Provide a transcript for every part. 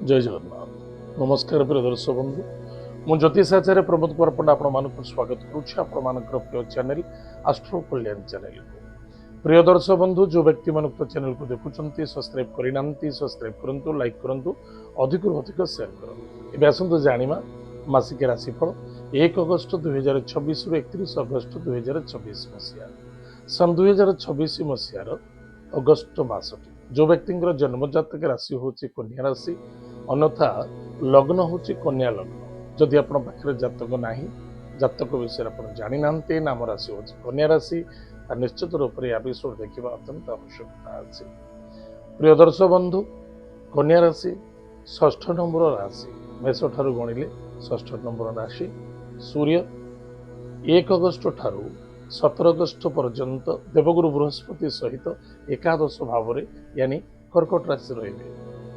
जय जगन्नाथ। नमस्कार प्रिय दर्शक बंधु, मु ज्योतिष आचार्य प्रमोद कुमार पंडा आपण स्वागत करुच्ची प्रिय चैनल आस्ट्रो कल्याण चैनल को। प्रिय दर्शक बंधु, जो व्यक्ति मान चैनल को देखुंत सब्सक्राइब करना सब्सक्राइब करूँ, लाइक करूँ, अधिक अधिक शेयर करूँ। आसतु जाना मासिक राशिफल 1 अगस्ट 2026 रु 31 अगस्ट 2026 मसीहा सन 2026 मसीहार अगस्ट मासटी जो व्यक्ति जन्मजातक राशि हूँ कन्या राशि, अन्यथा लग्न हूँ कन्या लग्न। जदि आप जातक ना, जातक विषय आप जानी ना, नाम राशि हूँ कन्या राशि, निश्चित रूप से एपिसोड देखा अत्यंत आवश्यकता अच्छी। प्रिय दर्शक बंधु, कन्या राशि 6 नंबर राशि, मेष ठारू गणिले 6 नंबर राशि। सूर्य 1 अगस्ट ठारू 17 अगस्त पर्यंत देवगुरु बृहस्पति सहित एकादश भाव में यानी कर्कट राशि रे।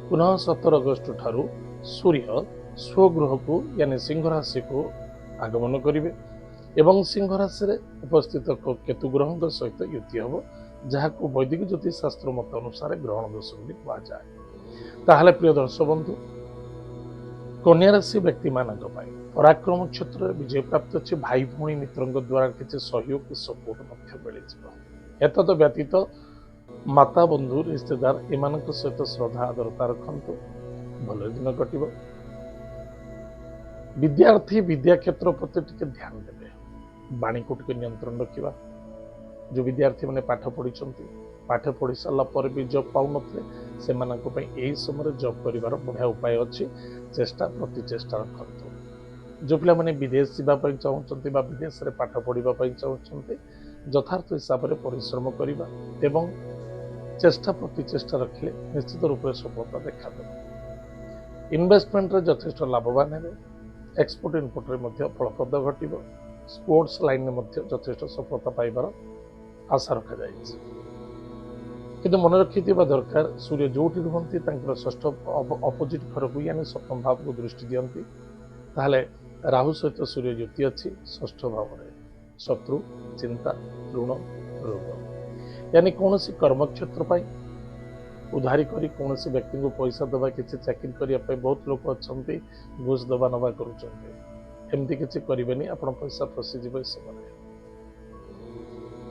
पुनः 17 अगस्त ठारू सूर्य स्वगृह को यानी सिंह राशि को आगमन करेंगे एवं सिंह राशि रे उपस्थित केतु ग्रह सहित युति हम, जहाँ को वैदिक ज्योतिष शास्त्र मत अनुसार ग्रहण दोष भी कहुए। ताहले प्रिय दर्शक बंधु, कन्या राशि व्यक्ति मान पराक्रम क्षेत्र में विजय प्राप्त अच्छे, भाई भौणी मित्रों द्वारा किसी सहयोग सपोर्ट मिल। एतद व्यतीत माता बंधु रिश्तेदार एमान सहित श्रद्धा आदरता रखु, भल दिन कटो। विद्यार्थी विद्या क्षेत्र प्रति टिके ध्यान देवे, वाणी को टिके नियंत्रण रखा। जो विद्यार्थी मैंने पाठ पढ़ी पाठ पढ़ी सारा पर भी जॉब पाऊन से यही समय जॉब कर बढ़िया उपाय अच्छी, चेष्टा प्रति चेष्टा रखु। जो पिला मैंने विदेश जावाई चाहते विदेश में पाठ पढ़ाई चाहते यथार्थ हिसाब से परिश्रम करवा एवं चेष्टा प्रति चेष्टा रखिले निश्चित रूप से सफलता देखा दे। इन्वेस्टमेंट रे यथेष्ट लाभवान है, एक्सपोर्ट इनपोर्ट रे फलप्रद घटो, स्पोर्ट्स लाइन में यथेष्ट सफलता पाइबार आशा रखा जाए। किंतु मन रखि दरकार, सूर्य जो रुहति षष्ठ अपोजिट घर को यानी सप्तम भाव को दृष्टि दियंती, ताहले राहु सहित सूर्य युति अच्छी षष्ठ भाव में शत्रु चिंता ऋण रोग यानी कौन कर्म क्षेत्र उधारी करी कौन व्यक्ति को पैसा दबा किसी चाकरी करने बहुत लोग अच्छा घूस दबा नवा करमती किसी करें, आप पैसा फसीज समय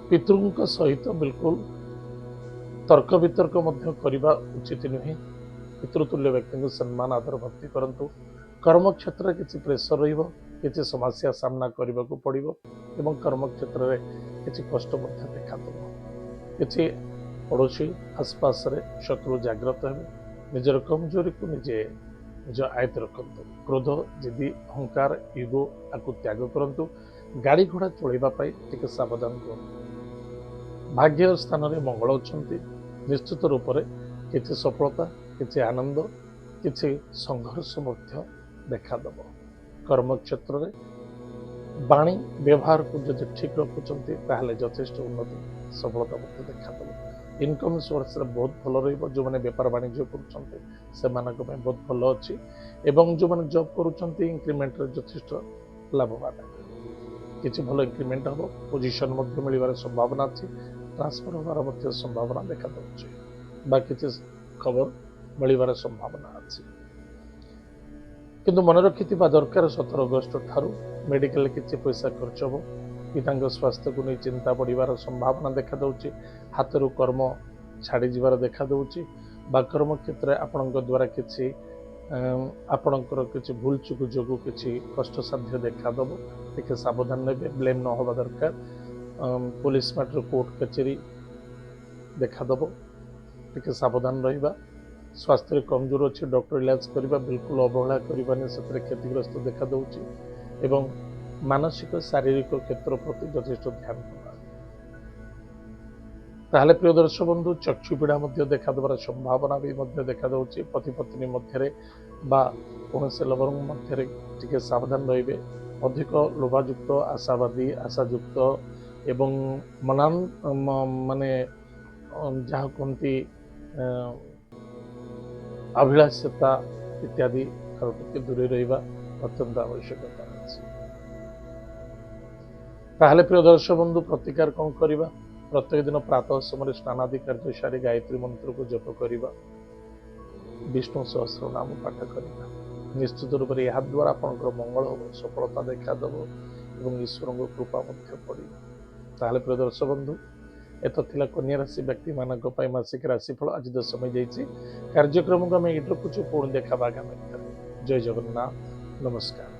पितृ सहित बिल्कुल तर्क वितर्क करने उचित नुहे। पितृतुल्य व्यक्ति को सम्मान आदर भक्ति करंतु। कर्म क्षेत्र में किसी प्रेसर रही समस्या सामना करने को पड़ो एवं कर्म क्षेत्र में किसी कष्ट देखा किसी पड़ोशी आसपास रे शत्रु जागृत है। निजर कमजोरी को निजे निज आयत रखु। क्रोध जिदी अहंकार ईगो आपको त्याग करंतु। गाड़ी घोड़ा चलवाई टिके सावधान करूँ। भाग्य स्थान में मंगल अच्छा, निश्चित रूप से किसी सफलता किसी आनंद किसी संघर्ष देखा दब। कर्म क्षेत्र में वाणी व्यवहार को जो ठीक रखुंट ताहले यथेष्ट उन्नति सफलता देखा दब। इनकम सोर्स बहुत भल रही। जो मैंने बेपार वाणिज्य कर बहुत भल अच्छी एवं जो मैंने जॉब करुँच इंक्रीमेंट यथेष्ट लाभवान है। किसी भल इंक्रीमेंट हम, पोजिशन मिलवार संभावना अच्छी, ट्रांसफर होवार संभावना देखा दूसरी किसी खबर मिलवार संभावना अच्छी। किंतु मन रखि दरकार 17 अगस्ट ठारू मेडिकल किसी पैसा खर्च हो, पिता स्वास्थ्य को नहीं चिंता पड़ार संभावना देखा दूसरी। हाथ रू कर्म छाड़ी जीवार देखा दूसरी बा कर्म क्षेत्र आपण द्वारा किसी आपणकर किसी भूल चुक जो किसी कष्ट साध्य देखा दब। टिके सावधान ने ब्लेम न होगा दरकार। पुलिस मैटर कोर्ट कचेरी देखा दब, टिके सावधान रहिबा। स्वास्थ्य कमजोर अच्छी, डॉक्टर इलाज करवा बिल्कुल अवहेला करवानी से क्षतिग्रस्त देखा दूसरी एवं मानसिक शारीरिक क्षेत्र प्रति यथेष्ट ध्यान देना। ताहले प्रिय दर्शक बंधु, चक्षु पीड़ा देखा देवार संभावना भी देखा दूसरी। पति पत्नी मध्य कौन से लवर मध्य टिके सावधान रे। अधिक लोभायुक्त आशावादी आशायुक्त एवं मनान माने जहाँ कहती अभिलाषता इत्यादि टिके दूरे रहिबा अत्यंत आवश्यकता अछि। ताहले प्रिय दर्शक बंधु, प्रतिकार कौन करवा? प्रत्येक दिन प्रातः समय स्नानादि कार्य सारी गायत्री मंत्र को जप करवा। विष्णु सहस्र नाम पाठ करना निश्चित रूप से यहाँ द्वारा आपंकर मंगल हम सफलता देखादेव और ईश्वर कृपा पड़ो। प्रिय दर्शक बंधु एत थिला कन्या राशि व्यक्ति मानक मासिक राशिफल आज तो समय जाइए कार्यक्रम को आम ये रखुचु पुणी देखा आगामी। जय जगन्नाथ नमस्कार।